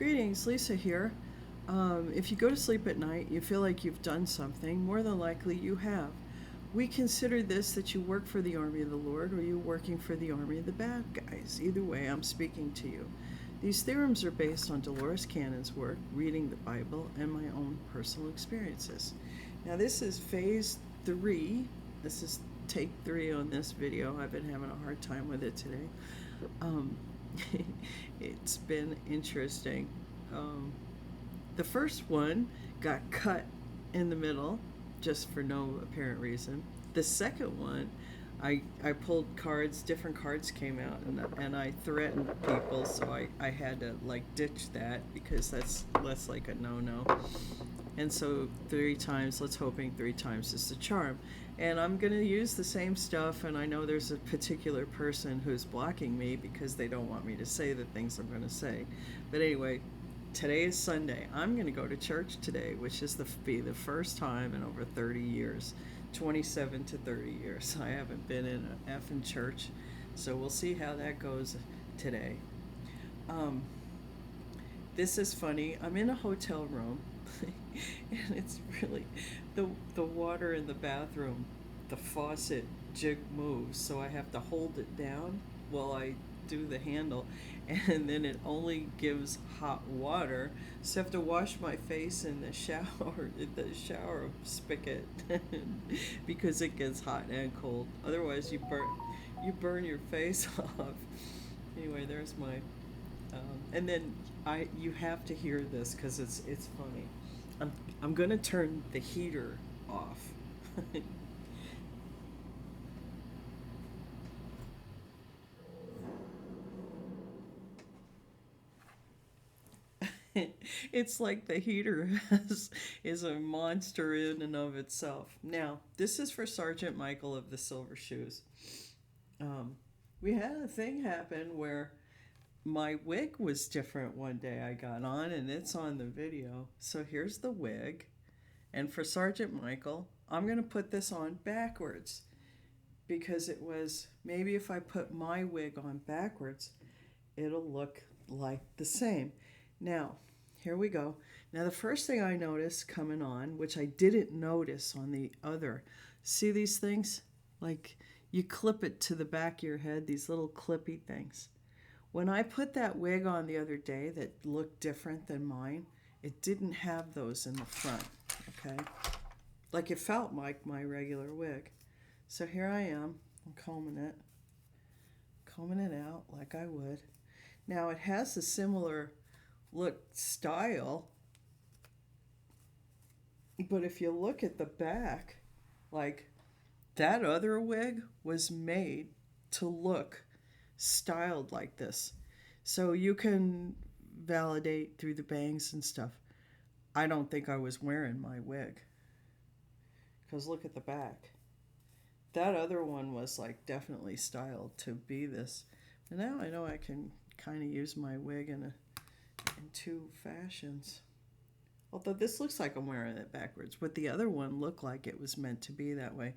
Greetings, Lisa here. If you go to sleep at night, you feel like you've done something, more than likely you have. We consider this that you work for the army of the Lord or you're working for the army of the bad guys. Either way, I'm speaking to you. These theorems are based on Dolores Cannon's work, reading the Bible, and my own personal experiences. Now, this is phase 3. This is take 3 on this video. I've been having a hard time with it today. Um, it's been interesting. Um, the first one got cut in the middle just for no apparent reason. The second one, I pulled cards, different cards came out, and I threatened people, so I had to like ditch that because that's like a no-no. And so 3 times, let's hoping 3 times is the charm. And I'm going to use the same stuff, and I know there's a particular person who's blocking me because they don't want me to say the things I'm going to say. But anyway, today is Sunday. I'm going to go to church today, which is be the first time in over 30 years, 27 to 30 years. I haven't been in an effing church, so we'll see how that goes today. This is funny. I'm in a hotel room, and it's really the water in the bathroom, the faucet jig moves, so I have to hold it down while I do the handle, and then it only gives hot water, so I have to wash my face in the shower spigot because it gets hot and cold. Otherwise you burn your face off. Anyway, there's my and then you have to hear this because it's funny. I'm gonna turn the heater off. It's like the heater is a monster in and of itself. Now, this is for Sergeant Micheal of the Silver Shoes. We had a thing happen where my wig was different one day I got on, and it's on the video. So here's the wig. And for Sergeant Micheal, I'm going to put this on backwards because it was, maybe if I put my wig on backwards, it'll look like the same. Now, here we go. Now, the first thing I noticed coming on, which I didn't notice on the other, see these things? Like you clip it to the back of your head, these little clippy things. When I put that wig on the other day that looked different than mine, it didn't have those in the front, okay? Like it felt like my regular wig. So here I am, I'm combing it out like I would. Now it has a similar look style, but if you look at the back, like that other wig was made to look styled like this. So you can validate through the bangs and stuff. I don't think I was wearing my wig. Because look at the back. That other one was like definitely styled to be this. And now I know I can kind of use my wig in 2 fashions. Although this looks like I'm wearing it backwards, but the other one looked like it was meant to be that way.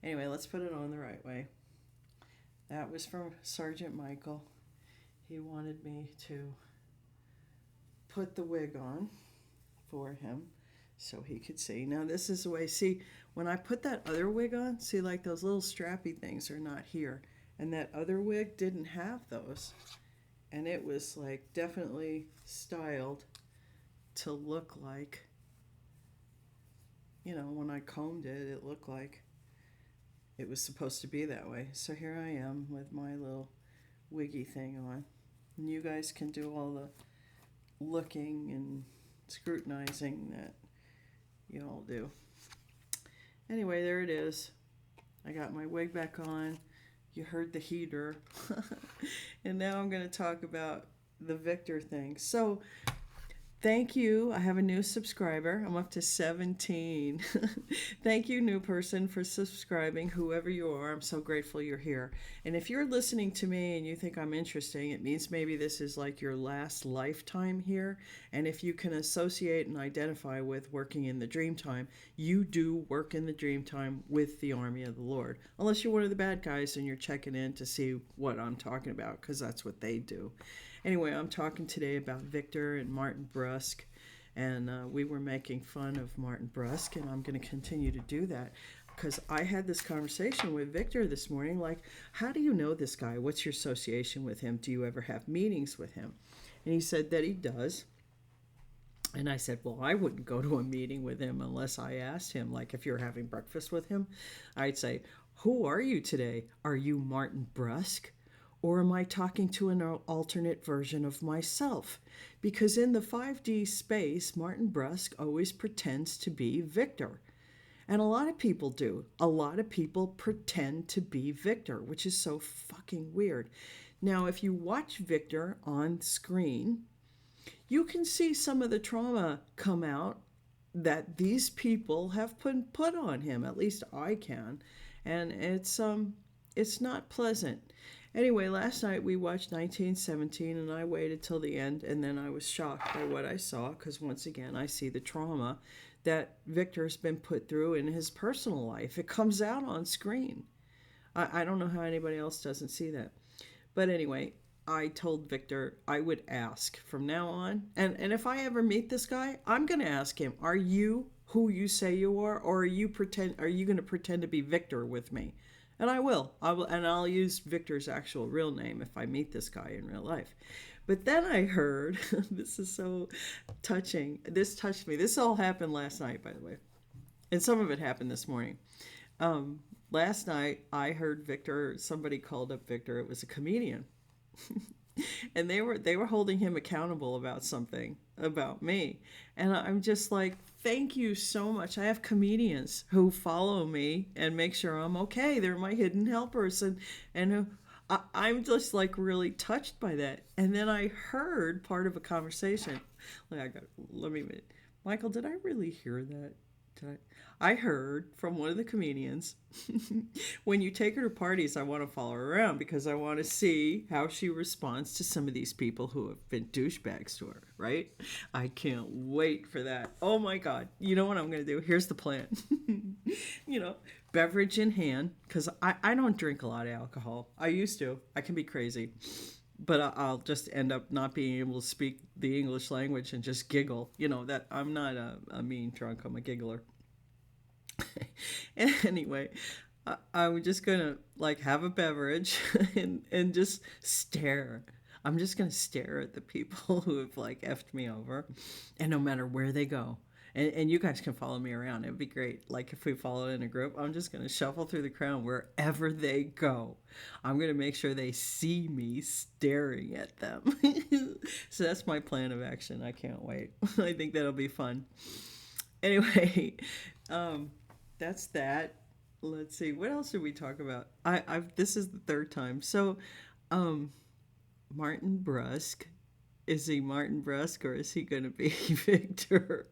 Anyway, let's put it on the right way. That was from Sergeant Micheal. He wanted me to put the wig on for him so he could see. Now this is the way, see, when I put that other wig on, see, like those little strappy things are not here. And that other wig didn't have those. And it was like definitely styled to look like, you know, when I combed it, it looked like it was supposed to be that way. So here I am with my little wiggy thing on. And you guys can do all the looking and scrutinizing that you all do. Anyway, there it is. I got my wig back on. You heard the heater. And now I'm going to talk about the Victor thing. So thank you. I have a new subscriber. I'm up to 17. Thank you, new person, for subscribing. Whoever you are, I'm so grateful you're here. And if you're listening to me and you think I'm interesting, it means maybe this is like your last lifetime here. And if you can associate and identify with working in the dream time, you do work in the dream time with the army of the Lord. Unless you're one of the bad guys and you're checking in to see what I'm talking about, because that's what they do. Anyway, I'm talking today about Victor and Martin Brusk, and we were making fun of Martin Brusk, and I'm going to continue to do that because I had this conversation with Victor this morning. Like, how do you know this guy? What's your association with him? Do you ever have meetings with him? And he said that he does. And I said, well, I wouldn't go to a meeting with him unless I asked him. Like, if you're having breakfast with him, I'd say, who are you today? Are you Martin Brusk? Or am I talking to an alternate version of myself? Because in the 5D space, Martin Brusk always pretends to be Victor. And a lot of people do. A lot of people pretend to be Victor, which is so fucking weird. Now, if you watch Victor on screen, you can see some of the trauma come out that these people have put on him. At least I can, and it's not pleasant. Anyway, last night we watched 1917, and I waited till the end, and then I was shocked by what I saw because once again I see the trauma that Victor's been put through in his personal life. It comes out on screen. I don't know how anybody else doesn't see that, but anyway. I told Victor I would ask from now on. And if I ever meet this guy, I'm going to ask him, are you who you say you are, or are you going to pretend to be Victor with me? And I will. And I'll use Victor's actual real name if I meet this guy in real life. But then I heard, this is so touching. This touched me. This all happened last night, by the way. And some of it happened this morning. Last night I heard Victor, somebody called up Victor. It was a comedian. And they were holding him accountable about something about me, and I'm just like, thank you so much. I have comedians who follow me and make sure I'm okay. They're my hidden helpers, and who I'm just like really touched by that. And then I heard part of a conversation. Like, let me admit, Michael, did I really hear that? I heard from one of the comedians, when you take her to parties, I want to follow her around because I want to see how she responds to some of these people who have been douchebags to her, right? I can't wait for that. Oh my God. You know what I'm going to do? Here's the plan. Beverage in hand, because I don't drink a lot of alcohol. I used to. I can be crazy. But I'll just end up not being able to speak the English language and just giggle. That I'm not a mean drunk. I'm a giggler. Anyway, I'm just going to have a beverage and just stare. I'm just going to stare at the people who have effed me over. And no matter where they go. And you guys can follow me around. It'd be great. If we follow in a group, I'm just going to shuffle through the crowd wherever they go. I'm going to make sure they see me staring at them. So that's my plan of action. I can't wait. I think that'll be fun. Anyway, that's that. Let's see. What else did we talk about? This is the third time. So, Martin Brusk. Is he Martin Brusk or is he going to be Victor?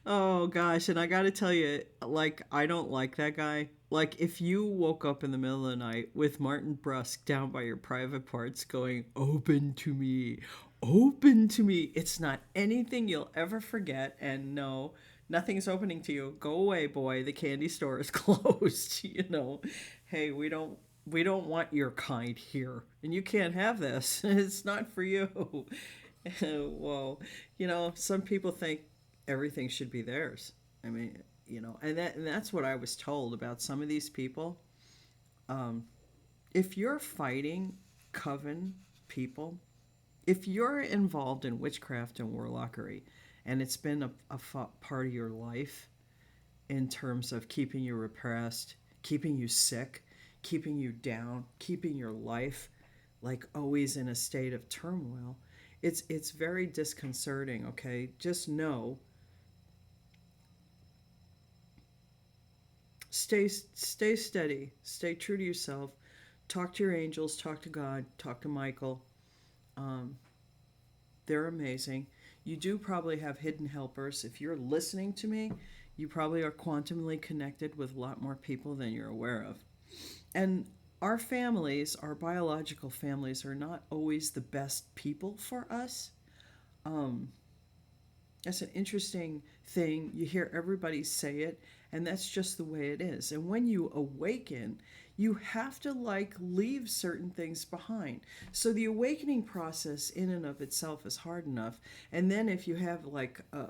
Oh, gosh. And I got to tell you, I don't like that guy. If you woke up in the middle of the night with Martin Brusk down by your private parts going, open to me, it's not anything you'll ever forget. And no, nothing's opening to you. Go away, boy. The candy store is closed. Hey, we don't want your kind here. And you can't have this. It's not for you. Well, some people think everything should be theirs. I mean, and that's what I was told about some of these people. If you're fighting coven people, if you're involved in witchcraft and warlockery, and it's been a part of your life in terms of keeping you repressed, keeping you sick, keeping you down, keeping your life always in a state of turmoil, it's very disconcerting, okay? Just know, stay steady, stay true to yourself, talk to your angels, talk to God, talk to Micheal. They're amazing. You do probably have hidden helpers. If you're listening to me, you probably are quantumly connected with a lot more people than you're aware of. And our families, our biological families, are not always the best people for us. That's an interesting thing. You hear everybody say it, and that's just the way it is. And when you awaken, you have to leave certain things behind. So the awakening process in and of itself is hard enough. And then if you have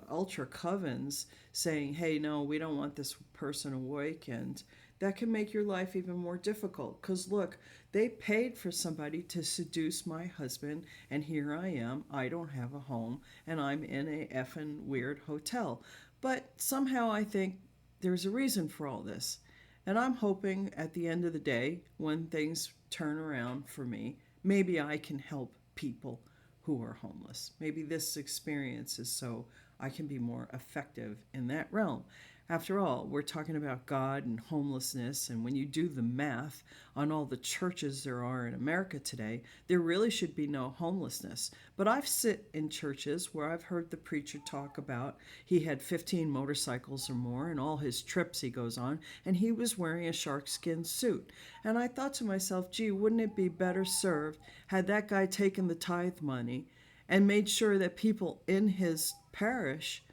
ultra covens saying, "Hey, no, we don't want this person awakened," that can make your life even more difficult. Because look, they paid for somebody to seduce my husband, and here I am. I don't have a home, and I'm in a effing weird hotel. But somehow I think there's a reason for all this. And I'm hoping at the end of the day, when things turn around for me, maybe I can help people who are homeless. Maybe this experience is so I can be more effective in that realm. After all, we're talking about God and homelessness, and when you do the math on all the churches there are in America today, there really should be no homelessness. But I've sit in churches where I've heard the preacher talk about he had 15 motorcycles or more, and all his trips he goes on, and he was wearing a sharkskin suit. And I thought to myself, gee, wouldn't it be better served had that guy taken the tithe money and made sure that people in his parish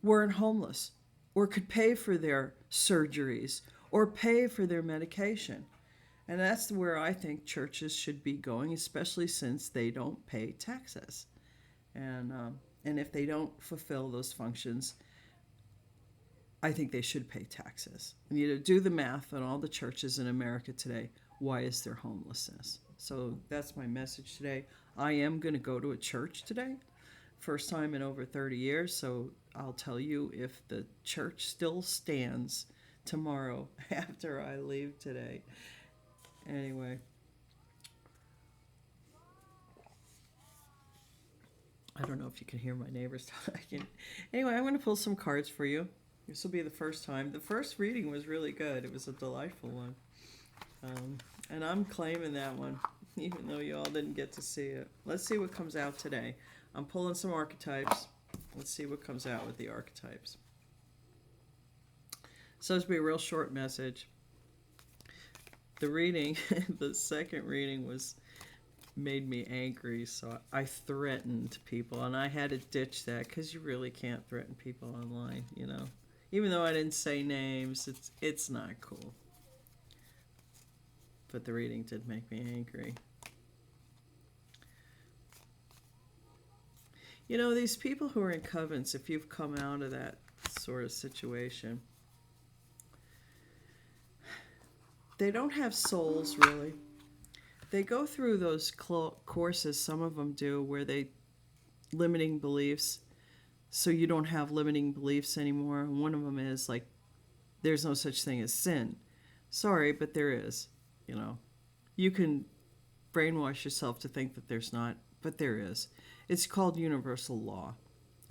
weren't homeless or could pay for their surgeries or pay for their medication. And that's where I think churches should be going, especially since they don't pay taxes. And if they don't fulfill those functions, I think they should pay taxes. And you do the math on all the churches in America today. Why is there homelessness? So that's my message today. I am going to go to a church today. First time in over 30 years, so I'll tell you if the church still stands tomorrow after I leave today. Anyway, I don't know if you can hear my neighbors talking. Anyway, I'm going to pull some cards for you. This will be the first time. The first reading was really good. It was a delightful one. And I'm claiming that one, even though you all didn't get to see it. Let's see what comes out today. I'm pulling some archetypes. Let's see what comes out with the archetypes. So this will be a real short message. The reading, the second reading made me angry, so I threatened people, and I had to ditch that because you really can't threaten people online, you know. Even though I didn't say names, it's not cool. But the reading did make me angry. You know, these people who are in covens, if you've come out of that sort of situation, they don't have souls, really. They go through those courses, some of them do, where they limiting beliefs, so you don't have limiting beliefs anymore. And one of them is like, there's no such thing as sin. Sorry, but there is, you know. You can brainwash yourself to think that there's not, but there is. It's called universal law,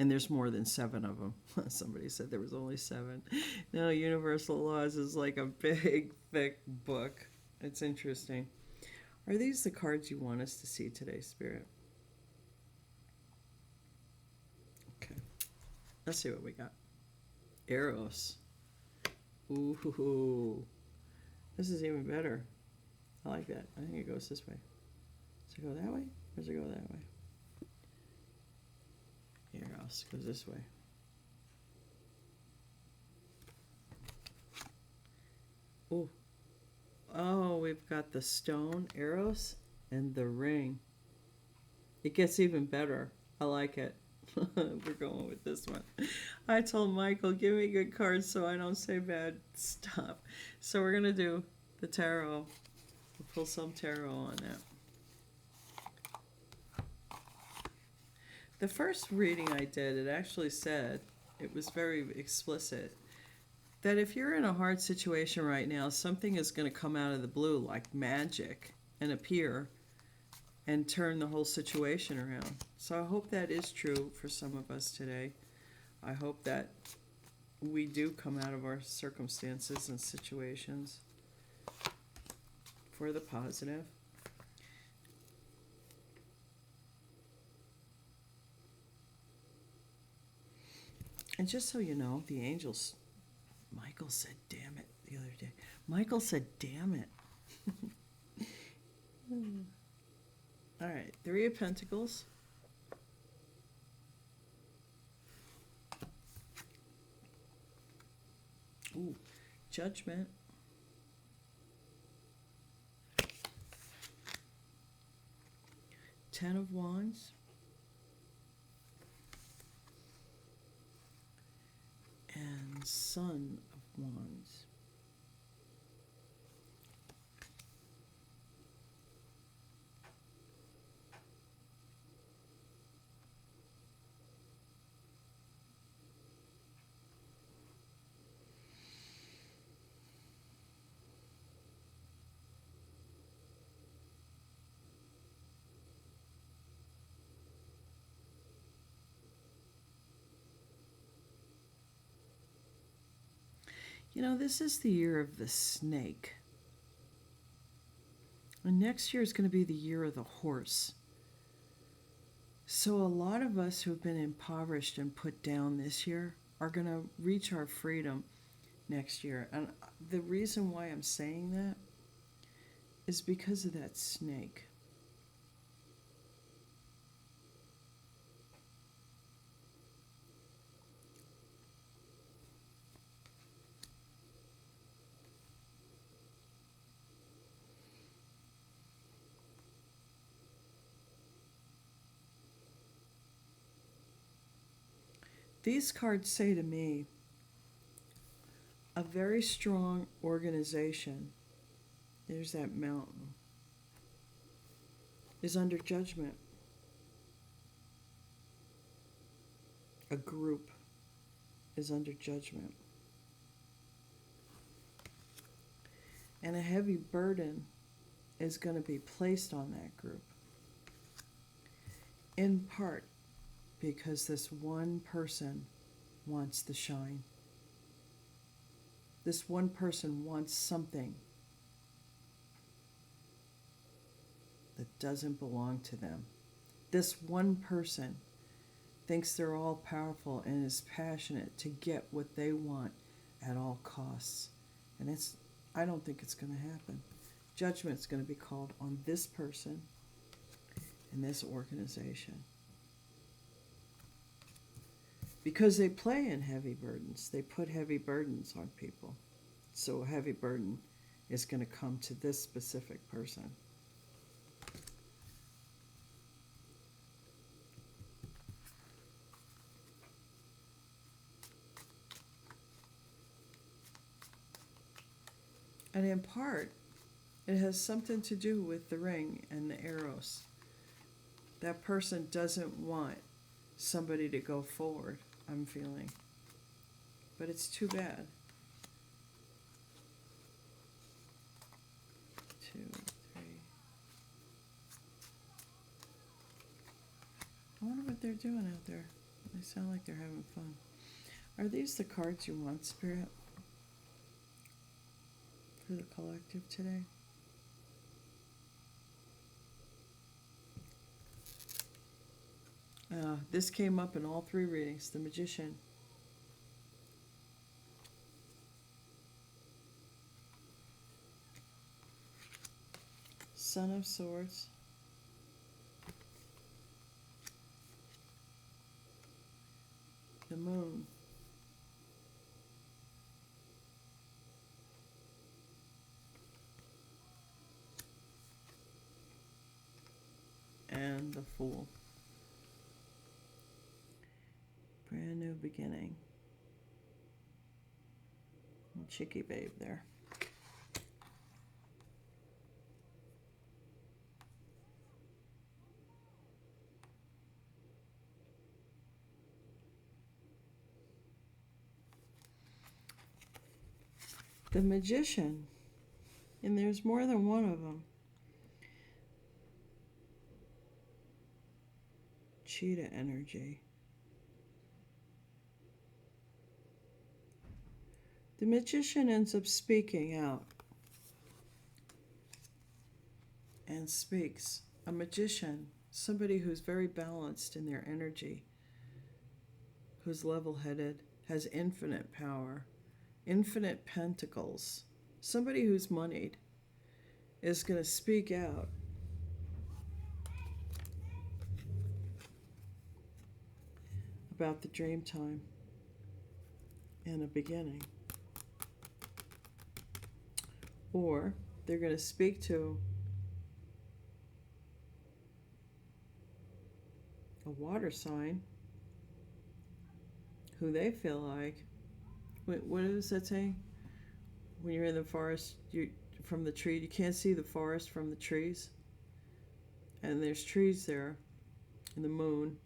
and there's more than 7 of them. Somebody said there was only 7. No, universal laws is like a big, thick book. It's interesting. Are these the cards you want us to see today, Spirit? Okay. Let's see what we got. Eros. Ooh. This is even better. I like that. I think it goes this way. Does it go that way? Or does it go that way? Eros goes this way. Ooh. Oh, we've got the stone, Eros, and the ring. It gets even better. I like it. We're going with this one. I told Michael, give me good cards so I don't say bad stuff. So we're going to do the tarot. We'll pull some tarot on that. The first reading I did, it actually said, it was very explicit, that if you're in a hard situation right now, something is going to come out of the blue like magic and appear and turn the whole situation around. So I hope that is true for some of us today. I hope that we do come out of our circumstances and situations for the positive. And just so you know, the angels, Michael said, damn it, the other day. Michael said, damn it. All right, 3 of Pentacles. Judgment. Ten of Wands. And Son of Wands. You know, this is the year of the snake. And next year is going to be the year of the horse. So a lot of us who have been impoverished and put down this year are going to reach our freedom next year. And the reason why I'm saying that is because of that snake. These cards say to me, a very strong organization, there's that mountain, is under judgment. A group is under judgment. And a heavy burden is going to be placed on that group. In part because this one person wants the shine. This one person wants something that doesn't belong to them. This one person thinks they're all powerful and is passionate to get what they want at all costs. And I don't think it's going to happen. Judgment's going to be called on this person and this organization. Because they play in heavy burdens. They put heavy burdens on people. So a heavy burden is going to come to this specific person. And in part, it has something to do with the ring and the arrows. That person doesn't want somebody to go forward, I'm feeling. But it's too bad. 2, 3. I wonder what they're doing out there. They sound like they're having fun. Are these the cards you want, Spirit? For the collective today? This came up in all 3 readings. The Magician. Son of Swords. The Moon. And the Fool. Brand new beginning. Little Chicky babe there. The Magician, and there's more than one of them. Cheetah energy. The Magician ends up speaking out and speaks. A magician, somebody who's very balanced in their energy, who's level-headed, has infinite power, infinite pentacles, somebody who's moneyed, is going to speak out about the dream time and a beginning. Or they're going to speak to a water sign who they feel like. What does that say? When you're in the forest, from the tree, you can't see the forest from the trees. And there's trees there, in the moon,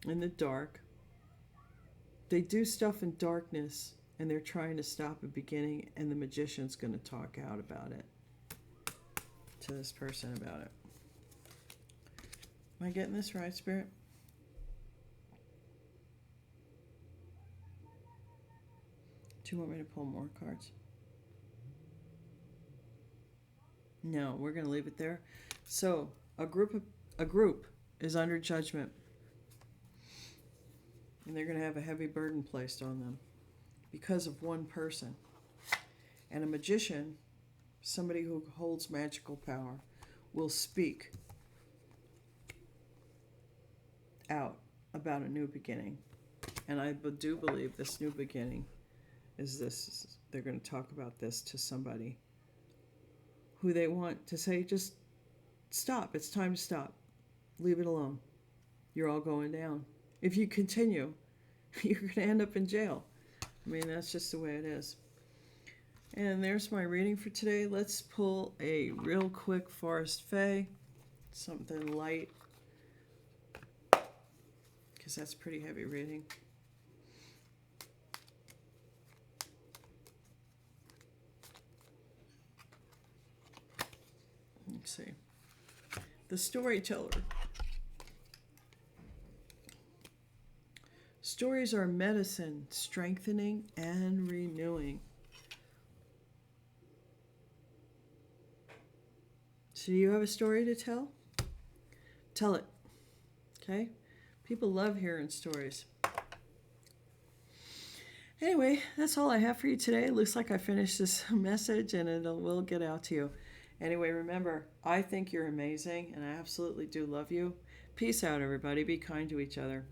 in the dark. They do stuff in darkness, and they're trying to stop a beginning, and the magician's going to talk out about it to this person about it. Am I getting this right, Spirit? Do you want me to pull more cards? No, we're going to leave it there. So, a group is under judgment. And they're going to have a heavy burden placed on them because of one person. And a magician, somebody who holds magical power, will speak out about a new beginning. And I do believe this new beginning is this. They're going to talk about this to somebody who they want to say, just stop. It's time to stop. Leave it alone. You're all going down. If you continue, you're going to end up in jail. I mean, that's just the way it is. And there's my reading for today. Let's pull a real quick Forest Fae, something light, because that's pretty heavy reading. Let's see. The Storyteller. Stories are medicine, strengthening and renewing. So you have a story to tell? Tell it. Okay? People love hearing stories. Anyway, that's all I have for you today. It looks like I finished this message and it will get out to you. Anyway, remember, I think you're amazing and I absolutely do love you. Peace out, everybody. Be kind to each other.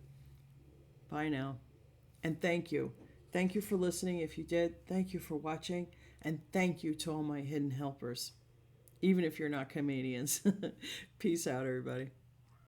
Bye now. And thank you. Thank you for listening if you did. Thank you for watching. And thank you to all my hidden helpers, even if you're not comedians. Peace out, everybody.